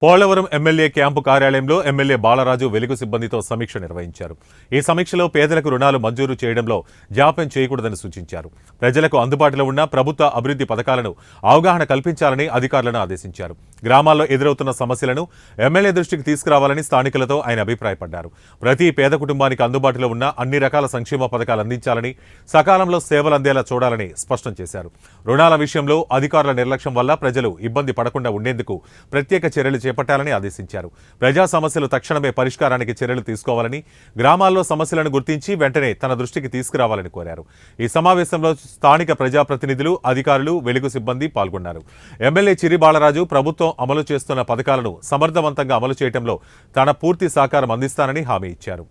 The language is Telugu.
పోలవరం ఎమ్మెల్యే క్యాంపు కార్యాలయంలో ఎమ్మెల్యే బాలరాజు వెలుగు సిబ్బందితో సమీక్ష నిర్వహించారు. ఈ సమీక్షలో పేదలకు రుణాలు మంజూరు చేయడంలో జాప్యం చేయకూడదని సూచించారు. ప్రజలకు అందుబాటులో ఉన్న ప్రభుత్వ అభివృద్ధి పథకాలను అవగాహన కల్పించాలని అధికారులను ఆదేశించారు. గ్రామాల్లో ఎదురవుతున్న సమస్యలను ఎమ్మెల్యే దృష్టికి తీసుకురావాలని స్థానికులతో ఆయన అభిప్రాయపడ్డారు. ప్రతి పేద కుటుంబానికి అందుబాటులో ఉన్న అన్ని రకాల సంక్షేమ పథకాలు అందించాలని, సకాలంలో సేవలు అందేలా చూడాలని స్పష్టం చేశారు. రుణాల విషయంలో అధికారుల నిర్లక్ష్యం వల్ల ప్రజలు ఇబ్బంది పడకుండా ఉండేందుకు ప్రత్యేక చర్యలు చేపట్టాలని ఆదేశించారు. ప్రజా సమస్యలు తక్షణమే పరిష్కారానికి చర్యలు తీసుకోవాలని, గ్రామాల్లో సమస్యలను గుర్తించి వెంటనే తన దృష్టికి తీసుకురావాలని కోరారు. ఈ సమావేశంలో స్థానిక ప్రజాప్రతినిధులు, అధికారులు, వెలుగు సిబ్బంది పాల్గొన్నారు. ఎమ్మెల్యే చిరి బాలరాజు ప్రభుత్వం అమలు చేస్తున్న పథకాలను సమర్థవంతంగా అమలు చేయడంలో తన పూర్తి సహకారం అందిస్తానని హామీ ఇచ్చారు.